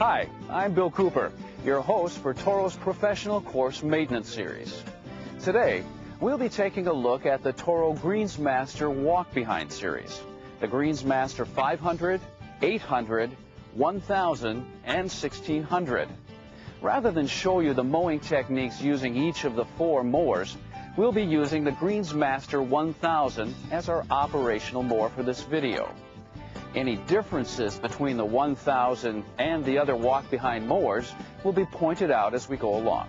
Hi, I'm Bill Cooper, your host for Toro's Professional Course Maintenance Series. Today, we'll be taking a look at the Toro Greensmaster Walk-Behind Series, the Greensmaster 500, 800, 1000, and 1600. Rather than show you the mowing techniques using each of the four mowers, we'll be using the Greensmaster 1000 as our operational mower for this video. Any differences between the 1000 and the other walk-behind mowers will be pointed out as we go along.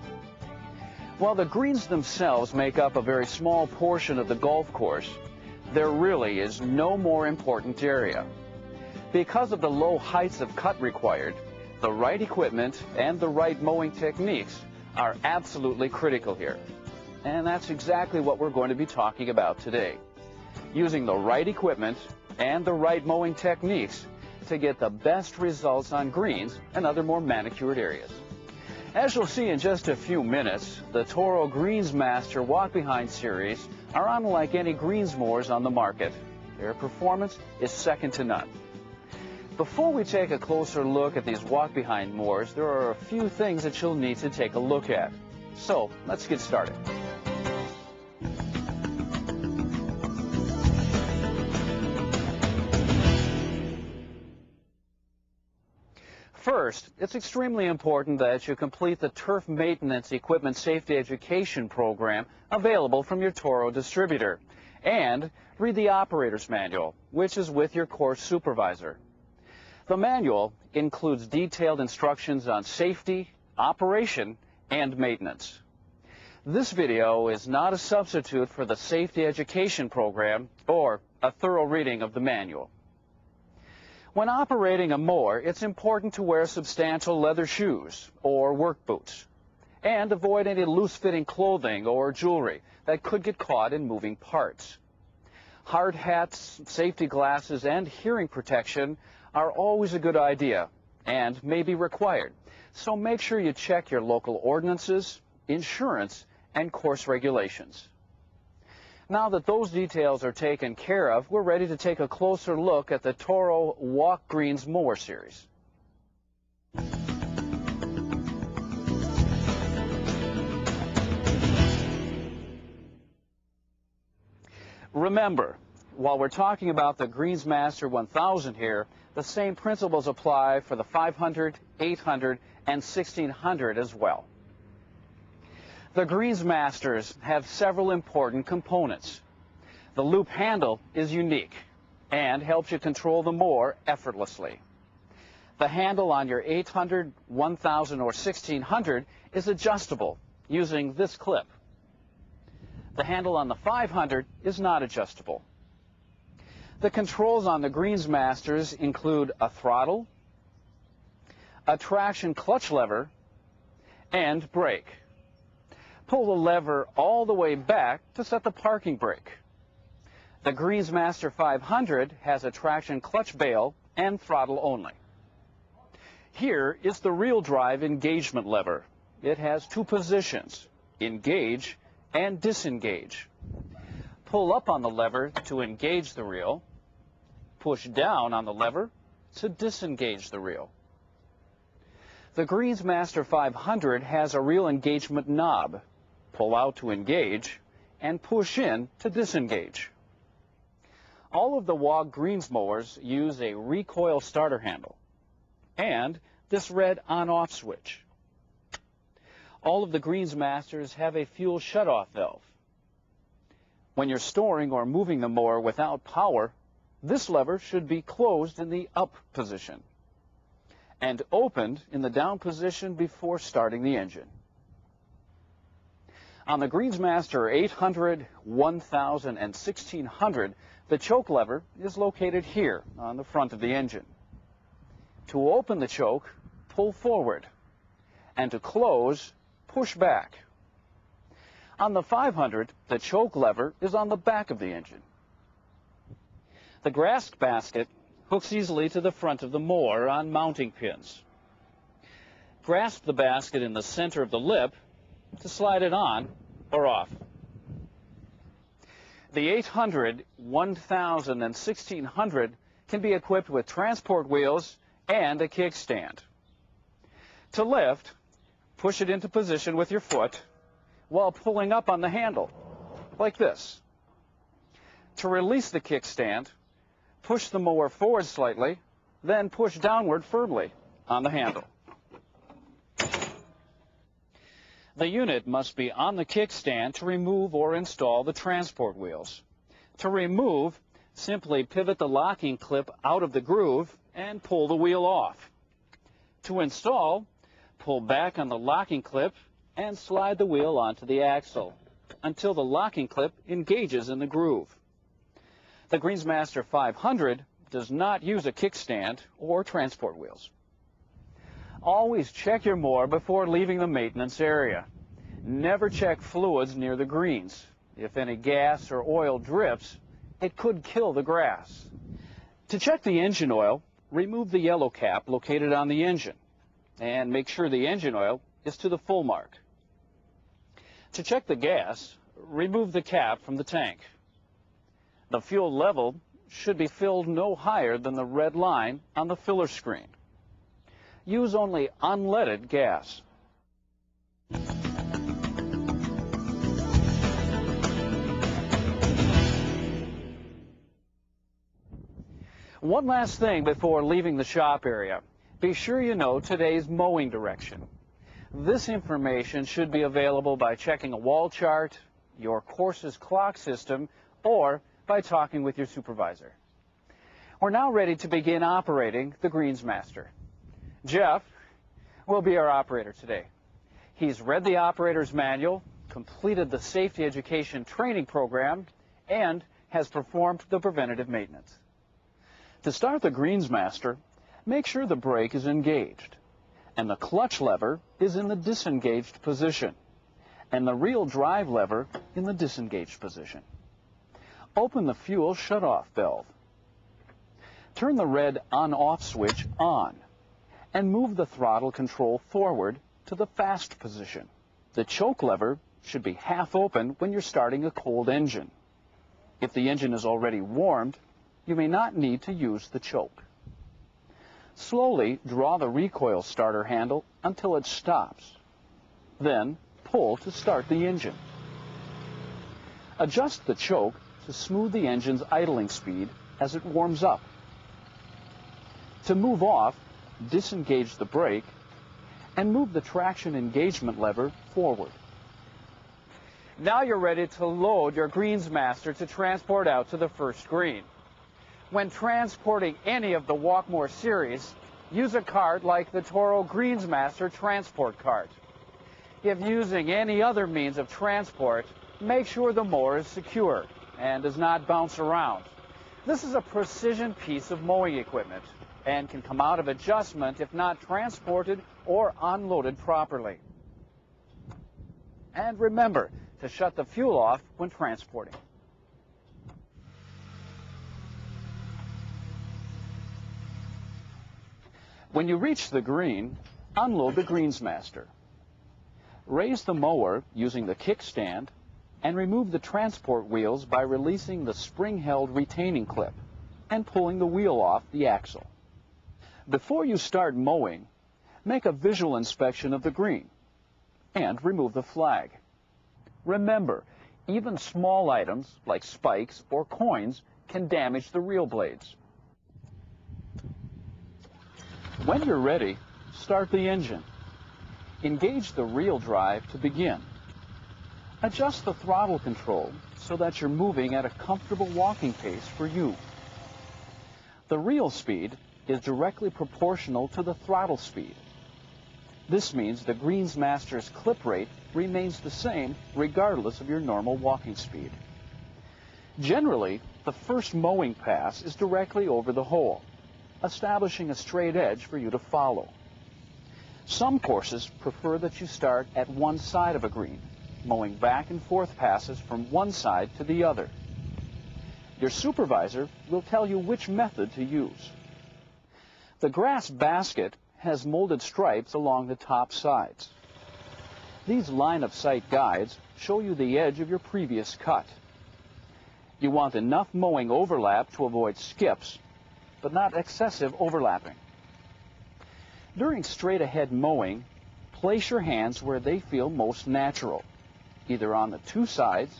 While the greens themselves make up a very small portion of the golf course, there really is no more important area. Because of the low heights of cut required, the right equipment and the right mowing techniques are absolutely critical here. And that's exactly what we're going to be talking about today. Using the right equipment and the right mowing techniques to get the best results on greens and other more manicured areas. As you'll see in just a few minutes, the Toro Greensmaster Walk-Behind Series are unlike any greens mowers on the market. Their performance is second to none. Before we take a closer look at these walk-behind mowers, there are a few things that you'll need to take a look at. So, let's get started. First, it's extremely important that you complete the Turf Maintenance Equipment Safety Education program available from your Toro distributor, and read the operator's manual, which is with your course supervisor. The manual includes detailed instructions on safety, operation, and maintenance. This video is not a substitute for the safety education program or a thorough reading of the manual. When operating a mower, it's important to wear substantial leather shoes or work boots and avoid any loose-fitting clothing or jewelry that could get caught in moving parts. Hard hats, safety glasses, and hearing protection are always a good idea and may be required, so make sure you check your local ordinances, insurance, and course regulations. Now that those details are taken care of, we're ready to take a closer look at the Toro Walk Greens Mower Series. Remember, while we're talking about the Greensmaster 1000 here, the same principles apply for the 500, 800, and 1600 as well. The Greensmasters have several important components. The loop handle is unique and helps you control the mower effortlessly. The handle on your 800, 1000, or 1600 is adjustable using this clip. The handle on the 500 is not adjustable. The controls on the Greensmasters include a throttle, a traction clutch lever, and brake. Pull the lever all the way back to set the parking brake. The Greensmaster 500 has a traction clutch bail and throttle only. Here is the real drive engagement lever. It has two positions, engage and disengage. Pull up on the lever to engage the reel. Push down on the lever to disengage the reel. The Greensmaster 500 has a reel engagement knob. Pull out to engage, and push in to disengage. All of the Walk Greens mowers use a recoil starter handle and this red on-off switch. All of the Greensmasters have a fuel shutoff valve. When you're storing or moving the mower without power, this lever should be closed in the up position and opened in the down position before starting the engine. On the Greensmaster 800, 1000, and 1600, the choke lever is located here on the front of the engine. To open the choke, pull forward, and to close, push back. On the 500, the choke lever is on the back of the engine. The grass basket hooks easily to the front of the mower on mounting pins. Grasp the basket in the center of the lip to slide it on or off. The 800, 1000, and 1600 can be equipped with transport wheels and a kickstand. To lift, push it into position with your foot while pulling up on the handle, like this. To release the kickstand, push the mower forward slightly, then push downward firmly on the handle. The unit must be on the kickstand to remove or install the transport wheels. To remove, simply pivot the locking clip out of the groove and pull the wheel off. To install, pull back on the locking clip and slide the wheel onto the axle until the locking clip engages in the groove. The Greensmaster 500 does not use a kickstand or transport wheels. Always check your mower before leaving the maintenance area. Never check fluids near the greens. If any gas or oil drips, it could kill the grass. To check the engine oil, remove the yellow cap located on the engine and make sure the engine oil is to the full mark. To check the gas, remove the cap from the tank. The fuel level should be filled no higher than the red line on the filler screen. Use only unleaded gas. One last thing before leaving the shop area. Be sure you know today's mowing direction. This information should be available by checking a wall chart, your course's clock system, or by talking with your supervisor. We're now ready to begin operating the Greensmaster. Jeff will be our operator today. He's read the operator's manual, completed the safety education training program, and has performed the preventative maintenance. To start the Greensmaster, make sure the brake is engaged and the clutch lever is in the disengaged position and the rear drive lever in the disengaged position. Open the fuel shutoff valve. Turn the red on-off switch on and move the throttle control forward to the fast position. The choke lever should be half open when you're starting a cold engine. If the engine is already warmed, you may not need to use the choke. Slowly draw the recoil starter handle until it stops. Then pull to start the engine. Adjust the choke to smooth the engine's idling speed as it warms up. To move off, disengage the brake and move the traction engagement lever forward. Now you're ready to load your Greensmaster to transport out to the first green. When transporting any of the Walkmore series, use a cart like the Toro Greensmaster transport cart. If using any other means of transport, make sure the mower is secure and does not bounce around. This is a precision piece of mowing equipment and can come out of adjustment if not transported or unloaded properly. And remember to shut the fuel off when transporting. When you reach the green, unload the Greensmaster. Raise the mower using the kickstand and remove the transport wheels by releasing the spring-held retaining clip and pulling the wheel off the axle. Before you start mowing, make a visual inspection of the green and remove the flag. Remember, even small items like spikes or coins can damage the reel blades. When you're ready, start the engine. Engage the reel drive to begin. Adjust the throttle control so that you're moving at a comfortable walking pace for you. The reel speed is directly proportional to the throttle speed. This means the Greensmaster's clip rate remains the same regardless of your normal walking speed. Generally, the first mowing pass is directly over the hole, establishing a straight edge for you to follow. Some courses prefer that you start at one side of a green, mowing back and forth passes from one side to the other. Your supervisor will tell you which method to use. The grass basket has molded stripes along the top sides. These line-of-sight guides show you the edge of your previous cut. You want enough mowing overlap to avoid skips, but not excessive overlapping. During straight-ahead mowing, place your hands where they feel most natural, either on the two sides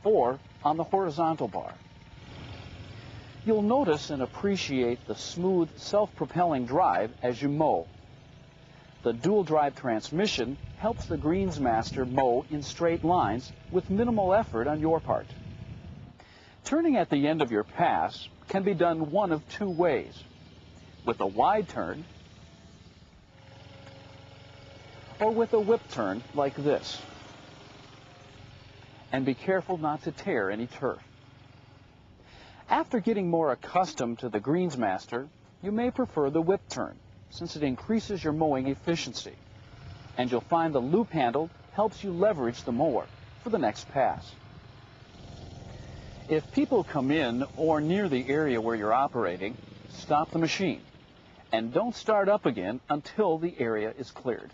or on the horizontal bar. You'll notice and appreciate the smooth, self-propelling drive as you mow. The dual-drive transmission helps the Greensmaster mow in straight lines with minimal effort on your part. Turning at the end of your pass can be done one of two ways: with a wide turn or with a whip turn like this. And be careful not to tear any turf. After getting more accustomed to the Greensmaster, you may prefer the whip turn, since it increases your mowing efficiency, and you'll find the loop handle helps you leverage the mower for the next pass. If people come in or near the area where you're operating, stop the machine and don't start up again until the area is cleared.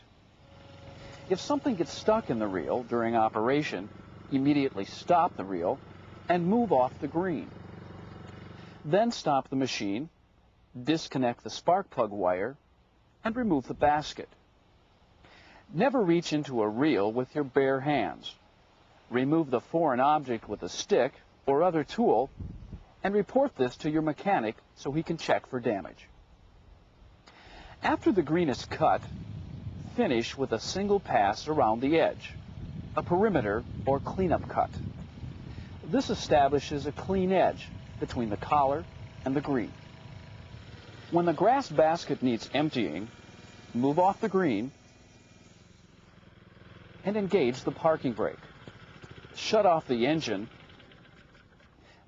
If something gets stuck in the reel during operation, immediately stop the reel and move off the green. Then stop the machine, disconnect the spark plug wire, and remove the basket. Never reach into a reel with your bare hands. Remove the foreign object with a stick or other tool and report this to your mechanic so he can check for damage. After the green is cut, finish with a single pass around the edge, a perimeter or cleanup cut. This establishes a clean edge between the collar and the green. When the grass basket needs emptying, move off the green and engage the parking brake. Shut off the engine,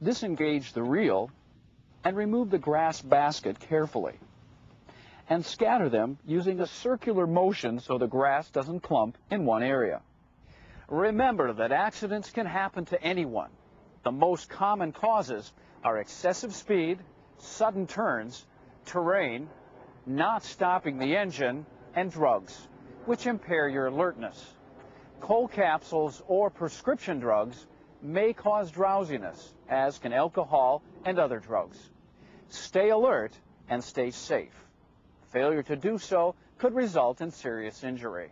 disengage the reel, and remove the grass basket carefully. And scatter them using a circular motion so the grass doesn't clump in one area. Remember that accidents can happen to anyone. The most common causes are excessive speed, sudden turns, terrain, not stopping the engine, and drugs, which impair your alertness. Cold capsules or prescription drugs may cause drowsiness, as can alcohol and other drugs. Stay alert and stay safe. Failure to do so could result in serious injury.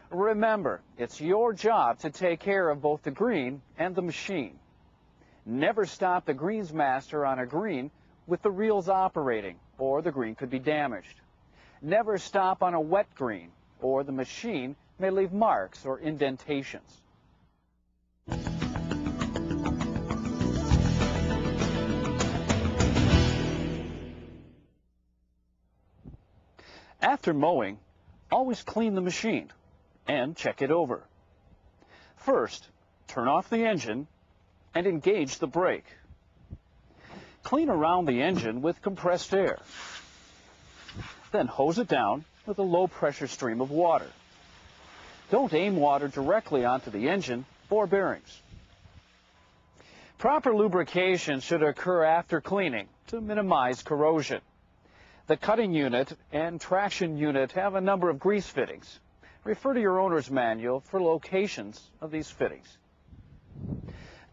Remember, it's your job to take care of both the green and the machine. Never stop the Greensmaster on a green with the reels operating, or the green could be damaged. Never stop on a wet green, or the machine may leave marks or indentations. After mowing, always clean the machine and check it over. First, turn off the engine and engage the brake. Clean around the engine with compressed air. Then hose it down with a low-pressure stream of water. Don't aim water directly onto the engine or bearings. Proper lubrication should occur after cleaning to minimize corrosion. The cutting unit and traction unit have a number of grease fittings. Refer to your owner's manual for locations of these fittings.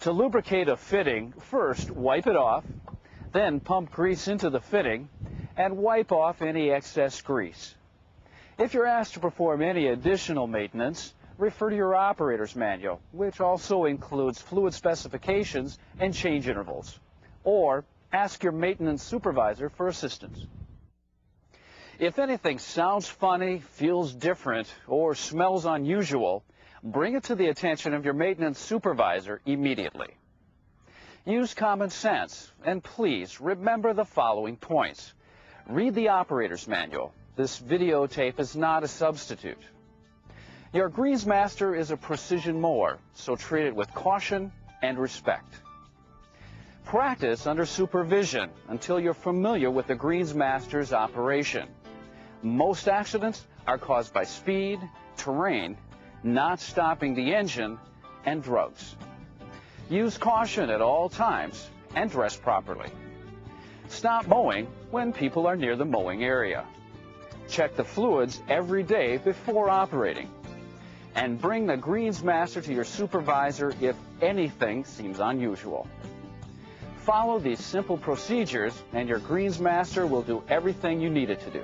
To lubricate a fitting, first wipe it off, then pump grease into the fitting and wipe off any excess grease. If you're asked to perform any additional maintenance, refer to your operator's manual, which also includes fluid specifications and change intervals, or ask your maintenance supervisor for assistance. If anything sounds funny, feels different, or smells unusual, bring it to the attention of your maintenance supervisor immediately. Use common sense, and please remember the following points. Read the operator's manual. This videotape is not a substitute. Your Greensmaster is a precision mower, so treat it with caution and respect. Practice under supervision until you're familiar with the Greensmaster's operation. Most accidents are caused by speed, terrain, not stopping the engine, and drugs. Use caution at all times and dress properly. Stop mowing when people are near the mowing area. Check the fluids every day before operating. And bring the Greensmaster to your supervisor if anything seems unusual. Follow these simple procedures and your Greensmaster will do everything you need it to do.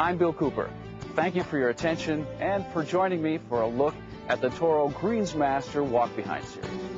I'm Bill Cooper. Thank you for your attention and for joining me for a look at the Toro Greensmaster Walk Behind series.